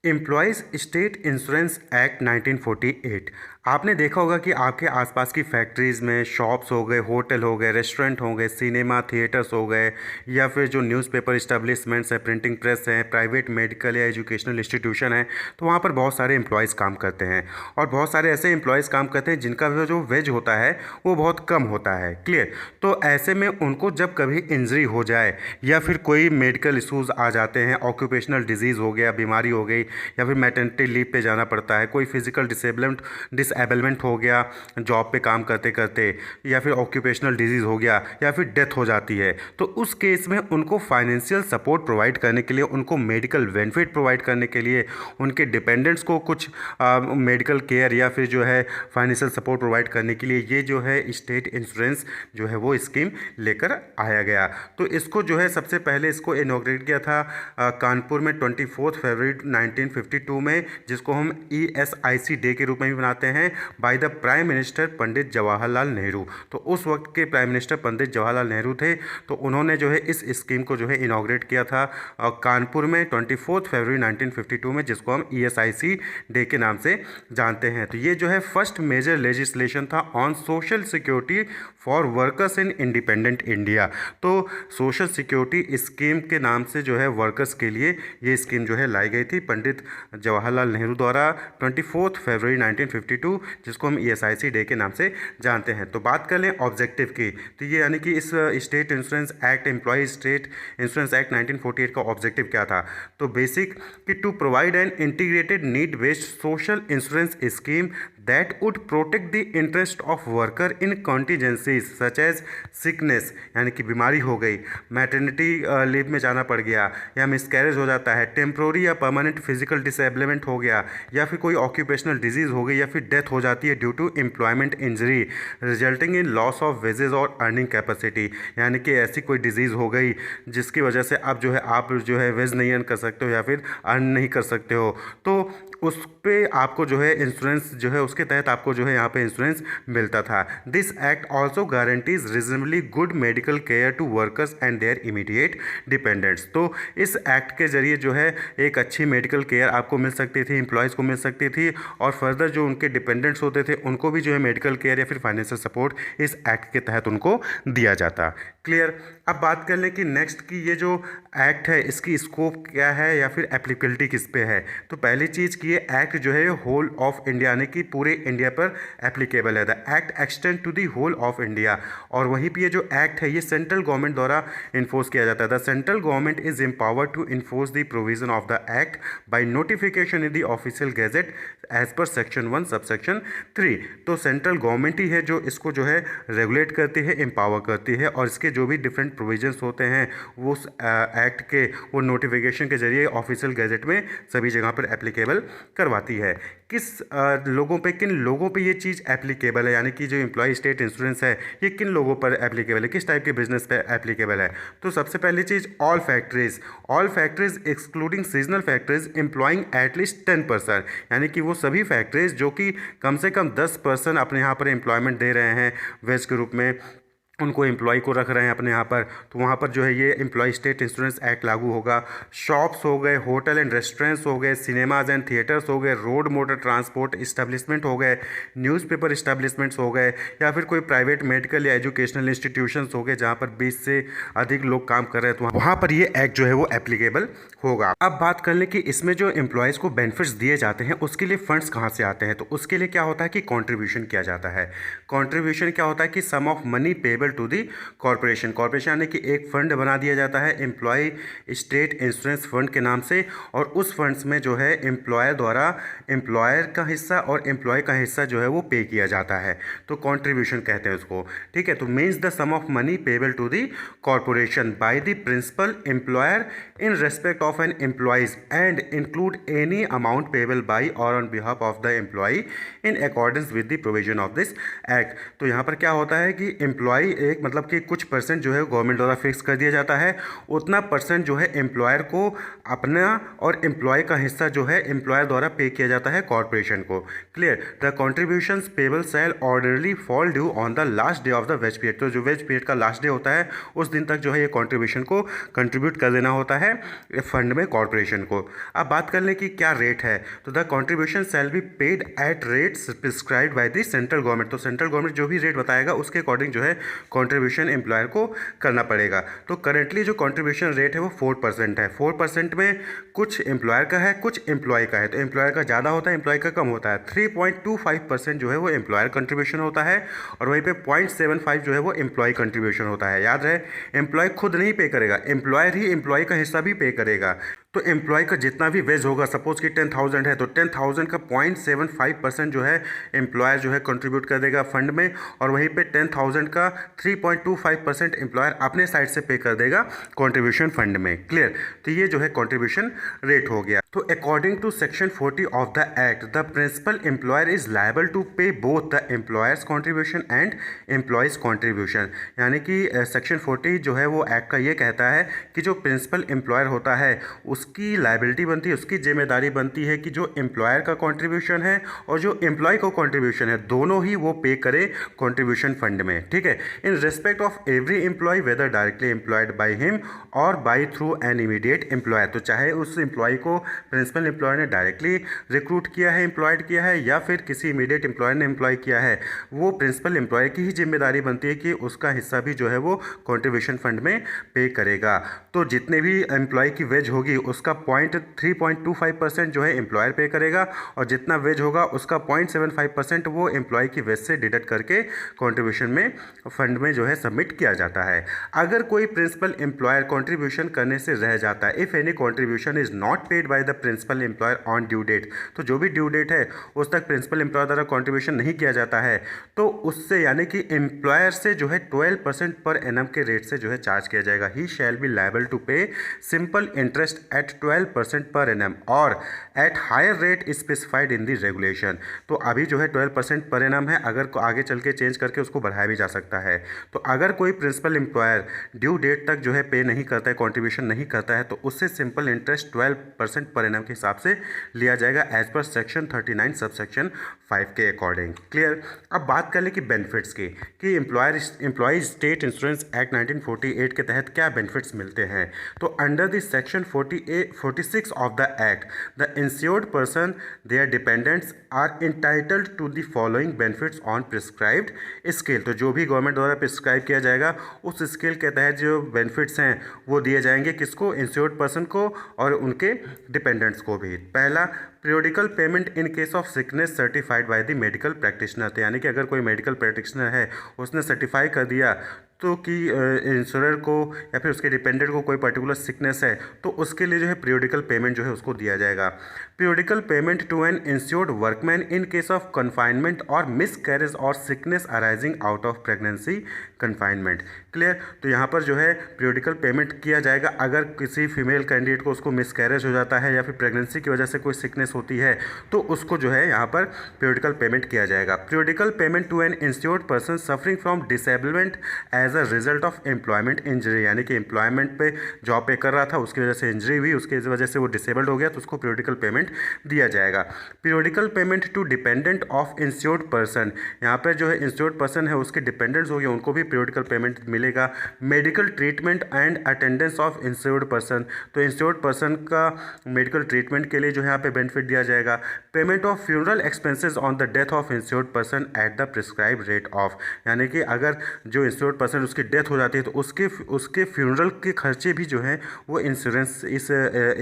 Employees state insurance act 1948। आपने देखा होगा कि आपके आसपास की फैक्ट्रीज़ में शॉप्स हो गए, होटल हो गए, रेस्टोरेंट हो गए, सिनेमा थिएटर्स हो गए, या फिर जो न्यूज़पेपर इस्टेब्लिशमेंट्स हैं, प्रिंटिंग प्रेस हैं, प्राइवेट मेडिकल या एजुकेशनल इंस्टीट्यूशन है, तो वहाँ पर बहुत सारे एम्प्लॉयज़ काम करते हैं। और बहुत सारे ऐसे एम्प्लॉयज़ काम करते हैं जिनका जो वेज होता है वो बहुत कम होता है। क्लियर? तो ऐसे में उनको जब कभी इंजरी हो जाए या फिर कोई मेडिकल इशूज़ आ जाते हैं, ऑक्यूपेशनल डिजीज़ हो गया, बीमारी हो गई, या फिर मैटरनिटी लीव पे जाना पड़ता है, कोई फिजिकल डिसेबलमेंट हो गया जॉब पे काम करते करते, या फिर ऑक्यूपेशनल डिजीज़ हो गया, या फिर डेथ हो जाती है, तो उस केस में उनको फाइनेंशियल सपोर्ट प्रोवाइड करने के लिए, उनको मेडिकल बेनिफिट प्रोवाइड करने के लिए, उनके डिपेंडेंट्स को कुछ मेडिकल केयर या फिर जो है फाइनेंशियल सपोर्ट प्रोवाइड करने के लिए ये जो है स्टेट इंश्योरेंस जो है वो स्कीम लेकर आया गया। तो इसको जो है सबसे पहले इसको इनॉग्रेट किया था कानपुर में 24 फरवरी 1952 में, जिसको हम ESIC डे के रूप में भी मनाते हैं, by the prime minister Pandit Jawaharlal Nehru. तो उस वक्त के प्राइम मिनिस्टर पंडित जवाहरलाल नेहरू थे, तो उन्होंने जो है इस स्कीम को जो है इनॉग्रेट किया था कानपुर में 24 फरवरी 1952 में, जिसको हम ESIC डे के नाम से जानते हैं। तो ये जो है फर्स्ट मेजर लेजिस्लेशन था on social security for workers in independent India. तो सोशल सिक्योरिटी स्कीम के नाम से जो है वर्कर्स के लिए ये स्कीम जो है लाई गई थी पंडित जवाहरलाल नेहरू द्वारा 24 फरवरी 1952, जिसको हम ESIC डे के नाम से जानते हैं। तो बात कर लें ऑब्जेक्टिव की, तो ये यानी कि इस state insurance act, employ state insurance act 1948 का ऑब्जेक्टिव क्या था? तो बेसिक कि to provide an integrated need based social insurance scheme that would protect the interest of worker in contingencies such as sickness, यानी कि बीमारी हो गई, मैटरनिटी लीव में जाना पड़ गया, या मिसकैरेज हो जाता है, टेम्प्रोरी या परमानेंट फिजिकल डिसेबलमेंट हो गया, या फिर कोई ऑक्यूपेशनल डिजीज़ हो गई, या फिर डेथ हो जाती है due to employment injury resulting in loss of wages और अर्निंग कैपेसिटी, यानी कि ऐसी कोई डिजीज़ हो गई जिसकी वजह से अब जो है आप जो है वेज नहीं अर्न कर सकते हो या फिर अर्न नहीं कर सकते हो, तो उस पे आपको जो है इंश्योरेंस जो है उसके तहत आपको जो है यहाँ पे इंश्योरेंस मिलता था। This act also guarantees reasonably good medical care to workers and their immediate dependants. तो इस एक्ट के जरिए जो है एक अच्छी मेडिकल केयर आपको मिल सकती थी, एम्प्लॉयज़ को मिल सकती थी, और फर्दर जो उनके डिपेंडेंट्स होते थे उनको भी जो है मेडिकल केयर या फिर फाइनेंशियल सपोर्ट इस एक्ट के तहत उनको दिया जाता। क्लियर? अब बात कर लें कि नेक्स्ट की ये जो एक्ट है इसकी स्कोप क्या है या फिर एप्लीकेबिलिटी किस पे है। तो पहली चीज़ कि ये एक्ट जो है होल ऑफ इंडिया यानी कि पूरे इंडिया पर एप्लीकेबल है। The act extend to the whole of India, और वहीं पे ये जो एक्ट है ये सेंट्रल गवर्नमेंट द्वारा इन्फोर्स किया जाता है। The central government is empowered to enforce the provision of the act by notification in the official gazette as per section 1 subsection 3। तो सेंट्रल गवर्नमेंट ही है जो इसको जो है रेगुलेट करती है, एम्पावर करती है, और इसके जो भी डिफरेंट प्रोविजंस होते हैं वो उस एक्ट के वो नोटिफिकेशन के जरिए ऑफिशियल गैजेट में सभी जगह पर एप्लीकेबल करवाती है। किस लोगों पे, किन लोगों पे ये चीज़ एप्लीकेबल है, यानी कि जो एम्प्लॉय स्टेट इंश्योरेंस है ये किन लोगों पर एप्लीकेबल है, किस टाइप के बिजनेस पे एप्लीकेबल है? तो सबसे पहली चीज़ all factories excluding seasonal factories employing at least 10%, यानी कि वो सभी फैक्ट्रीज जो कि कम से कम 10% अपने यहाँ पर एम्प्लॉयमेंट दे रहे हैं वेज के रूप में, उनको एम्प्लॉय को रख रहे हैं अपने यहाँ पर, तो वहाँ पर जो है ये एम्प्लॉय स्टेट इंश्योरेंस एक्ट लागू होगा। शॉप्स हो गए, होटल एंड रेस्टोरेंट्स हो गए, सिनेमाज एंड थिएटर्स हो गए, रोड मोटर ट्रांसपोर्ट इस्टेब्लिशमेंट हो गए, न्यूज़पेपर इस्टेब्लिशमेंट्स हो गए, या फिर कोई प्राइवेट मेडिकल या एजुकेशनल इंस्टीट्यूशंस हो गए जहाँ पर 20 से अधिक लोग काम कर रहे हैं, तो वहाँ पर ये एक्ट जो है वो एप्लीकेबल होगा। अब बात कर लें कि इसमें जो एम्प्लॉयज़ को बेनिफिट्स दिए जाते हैं उसके लिए फंड्स कहाँ से आते हैं। तो उसके लिए क्या होता है कि कॉन्ट्रीब्यूशन किया जाता है। कॉन्ट्रीब्यूशन क्या होता है कि sum of money payable to the corporation यानी कि एक फंड बना दिया जाता है एम्प्लॉय स्टेट इंश्योरेंस फंड के नाम से, और उस फंड्स में जो है एम्प्लॉयर द्वारा एम्प्लॉयर का हिस्सा और एम्प्लॉय का हिस्सा जो है वो पे किया जाता है, तो कॉन्ट्रीब्यूशन कहते हैं उसको। ठीक है, तो means the sum of money payable to the corporation by the principal employer in respect of an employees and include any amount payable by और on behalf of the employee in accordance with the provision of this act. तो यहाँ पर क्या होता है कि employ एक मतलब कि कुछ परसेंट जो है गवर्नमेंट द्वारा फिक्स कर दिया जाता है, उतना परसेंट जो है एम्प्लॉयर को अपना और एम्प्लॉय का हिस्सा जो है एम्प्लॉयर द्वारा पे किया जाता है कॉर्पोरेशन को। Clear. The contributions payable shall orderly fall due on the last day of the wage period. तो जो वेज पीरियड का लास्ट डे होता है उस दिन तक जो है ये कॉन्ट्रीब्यूशन को कंट्रीब्यूट कर देना होता है फंड में कॉर्पोरेशन को। अब बात कर लें कि क्या रेट है, तो the contribution shall be paid at rates prescribed by the central government. तो सेंट्रल गवर्नमेंट जो भी रेट बताएगा उसके अकॉर्डिंग जो है कॉन्ट्रीब्यूशन एम्प्लॉयर को करना पड़ेगा। तो करेंटली जो कॉन्ट्रीब्यूशन रेट है वो 4% है। 4% में कुछ एम्प्लॉयर का है, कुछ एम्प्लॉय का है। तो एम्प्लॉयर का ज़्यादा होता है, एम्प्लॉय का कम होता है। 3.25% जो है वो एम्प्लॉयर कंट्रीब्यूशन होता है और वहीं पे 0.75 जो है वो एम्प्लॉय कंट्रीब्यूशन होता है। याद रहे, एम्प्लॉय खुद नहीं पे करेगा, एम्प्लॉयर ही एम्प्लॉय का हिस्सा भी पे करेगा। तो एम्प्लॉय का जितना भी वेज होगा, सपोज कि 10,000 है तो 10,000 का 0.75% जो है एम्प्लॉयर जो है कंट्रीब्यूट कर देगा फंड में, और वहीं पे 10,000 का 3.25% एम्प्लॉयर अपने साइड से पे कर देगा कंट्रीब्यूशन फंड में। क्लियर। तो ये जो है कंट्रीब्यूशन रेट हो गया। तो according to section 40 of the act, the principal employer is liable to pay both the employers contribution and employees contribution. यानी कि सेक्शन 40 जो है वो एक्ट का ये कहता है कि जो प्रिंसिपल एम्प्लॉयर होता है उसकी लायबिलिटी बनती है, उसकी जिम्मेदारी बनती है कि जो एम्प्लॉयर का कंट्रीब्यूशन है और जो एम्प्लॉय का कंट्रीब्यूशन है दोनों ही वो पे करे कंट्रीब्यूशन फंड में। ठीक है। In respect of every employee whether directly employed by him और by through an immediate employer. तो चाहे उस एम्प्लॉय को प्रिंसिपल एम्प्लॉयर ने डायरेक्टली रिक्रूट किया है, एम्प्लॉयड किया है, या फिर किसी इमीडिएट एम्प्लॉयर ने एम्प्लॉय किया है, वो प्रिंसिपल एम्प्लॉयर की ही जिम्मेदारी बनती है कि उसका हिस्सा भी जो है वो कंट्रीब्यूशन फंड में पे करेगा। तो जितने भी एम्प्लॉय की वेज होगी उसका 3.25% जो है एम्प्लॉयर पे करेगा, और जितना वेज होगा उसका 0.75% वो एम्प्लॉय की वेज से डिडक्ट करके कंट्रीब्यूशन में फंड में जो है सबमिट किया जाता है। अगर कोई प्रिंसिपल एम्प्लॉयर कंट्रीब्यूशन करने से रह जाता है, if any contribution is not paid by the principal employer on due date, तो जो भी ड्यू डेट है उस तक प्रिंसिपल एम्प्लॉयर द्वारा कंट्रीब्यूशन नहीं किया जाता है, तो उससे यानी कि एम्प्लॉयर से जो है 12% पर एनम के रेट से जो है चार्ज किया जाएगा। He shall be liable to pay simple interest at 12% per annum और at higher rate specified in the regulation. तो अभी जो है 12% पर एनम है, अगर आगे चल के चेंज करके उसको बढ़ाया भी जा सकता है। तो अगर कोई प्रिंसिपल एम्प्लॉयर ड्यू डेट तक जो है पे नहीं करता है, कंट्रीब्यूशन नहीं करता है, तो उससे सिंपल इंटरेस्ट 12% पर एनम के हिसाब से लिया जाएगा as per section 39 sub section 5 के अकॉर्डिंग। क्लियर। अब बात कर ले कि बेनिफिट्स की, कि एम्प्लॉय स्टेट इंश्योरेंस एक्ट 1948 के तहत क्या बेनिफिट्स मिलते हैं। तो under the section 46 of the act, the insured person their dependants are entitled to the following benefits on prescribed scale. तो जो भी गवर्नमेंट द्वारा प्रिस्क्राइब किया जाएगा उस स्केल के तहत जो बेनिफिट्स हैं वो दिए जाएंगे किसको, इंश्योर्ड पर्सन को और उनके डिपेंडेंट्स को भी। पहला, periodical payment in case of sickness certified by the medical practitioner. तो यानी कि अगर कोई मेडिकल प्रैक्टिशनर है उसने सर्टिफाई कर दिया तो कि इंश्योरर को या फिर उसके डिपेंडेंट को कोई पर्टिकुलर सिकनेस है, तो उसके लिए जो है पीरियोडिकल पेमेंट जो है उसको दिया जाएगा। Periodical payment to an insured workman in case of confinement और मिसकैरेज और sickness arising out of pregnancy confinement. Clear. तो यहाँ पर जो है पीरियोडिकल पेमेंट किया जाएगा अगर किसी फीमेल कैंडिडेट को उसको मिसकैरेज हो जाता है या फिर प्रेगनेंसी की वजह से कोई सिकनेस होती है, तो उसको जो है यहाँ पर पीरियोडिकल पेमेंट किया जाएगा। Periodical payment to an insured person suffering from disablement as a result of employment injury, यानी कि एम्प्लॉयमेंट पे जॉब पे कर रहा था, उसकी वजह से इंजरी हुई, उसकी वजह से वो डिसेबल्ड हो गया, तो उसको पीरियोडिकल पेमेंट दिया जाएगा। Periodical payment to dependant of insured person, यहाँ पर जो है इंश्योर्ड पर्सन है उसके डिपेंडेंट्स हो गए, उनको भी पीरियोडिकल पेमेंट मिलेगा। Medical treatment and attendance of insured person, तो इंश्योर्ड पर्सन का मेडिकल ट्रीटमेंट के लिए जो है यहाँ पे बेनिफिट दिया जाएगा। Payment of funeral expenses on the death of insured person at the prescribe rate of, यानी कि अगर जो इंश्योर्ड पर्सन उसकी डेथ हो जाती है तो उसके फ्यूनरल के खर्चे भी जो हैं वो इंश्योरेंस इस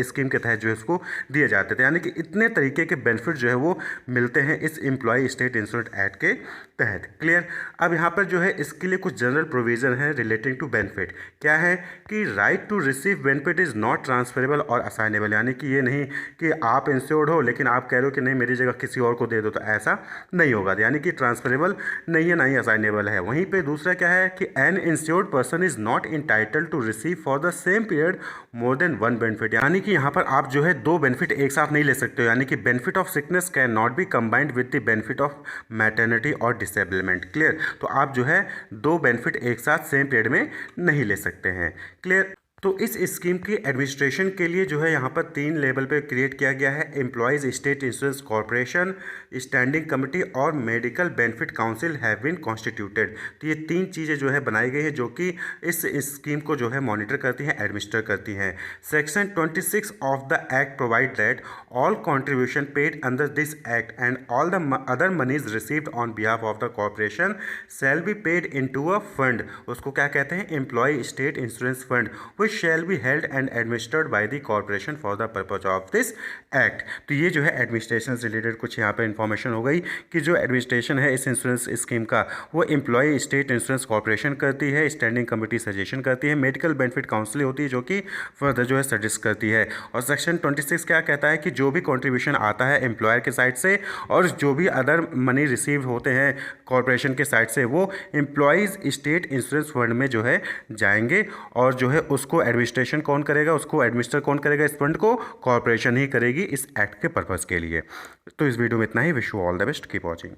स्कीम के तहत जो है उसको दिए जाते थे। यानी कि इतने तरीके के बेनिफिट जो है वो मिलते हैं इस एम्प्लॉय स्टेट इंश्योरेंस एक्ट के तहत। क्लियर। अब यहाँ पर जो है इसके लिए कुछ जनरल प्रोविजन है रिलेटिंग टू बेनिफिट। क्या है कि right to receive benefit is not transferable और असाइनेबल, यानी कि ये नहीं कि आप इंश्योर्ड हो लेकिन आप कह रहे हो कि नहीं मेरी जगह किसी और को दे दो, तो ऐसा नहीं होगा, यानी कि ट्रांसफरेबल नहीं है ना ही असाइनेबल है। वहीं पे दूसरा क्या है कि an insured person is not entitled to receive for the same period more than one benefit. यानी कि यहाँ पर आप जो है दो बेनिफिट एक साथ नहीं ले सकते हो, यानी कि benefit of sickness can not be combined with the benefit of maternity और डिसेबलमेंट। क्लियर? तो आप जो है दो बेनिफिट एक साथ सेम पीरियड में नहीं ले सकते हैं। क्लियर? तो इस स्कीम की एडमिनिस्ट्रेशन के लिए जो है यहाँ पर 3 लेवल पे क्रिएट किया गया है, employees state insurance corporation, standing committee और medical benefit council have been constituted. तो ये 3 चीज़ें जो है बनाई गई हैं जो कि इस स्कीम को जो है मॉनिटर करती हैं, एडमिनिस्टर करती हैं। Section 26 of the act provide that all contribution paid under this act and all the other moneys received on behalf of the corporation shall be paid into a fund. उसको क्या कहते हैं? Employee state insurance fund which shall be held and administered by the corporation for the purpose of this act। तो ये जो है administration से related कुछ यहाँ पे इन्फॉर्मेशन हो गई कि जो एडमिनिस्ट्रेशन है इस इंश्योरेंस स्कीम का वो एम्प्लॉय स्टेट इंश्योरेंस कॉरपोरेशन करती है, स्टैंडिंग कमेटी सजेशन करती है, मेडिकल बेनिफिट काउंसिल होती है जो कि फर्दर जो है सजेस्ट करती है। और सेक्शन 26 क्या कहता है कि जो भी कॉन्ट्रीब्यूशन आता है एम्प्लॉयर के साइड से और जो भी अदर मनी रिसीव होते हैं कॉरपोरेशन के साइड से वो एम्प्लॉयज़ स्टेट इंश्योरेंस फंड में जो है जाएंगे और जो है उसको एडमिनिस्ट्रेशन कौन करेगा, उसको एडमिनिस्टर कौन करेगा? इस फंड को कॉरपोरेशन ही करेगी इस एक्ट के पर्पस के लिए। तो इस वीडियो में इतना ही। Wish you all the best, keep watching.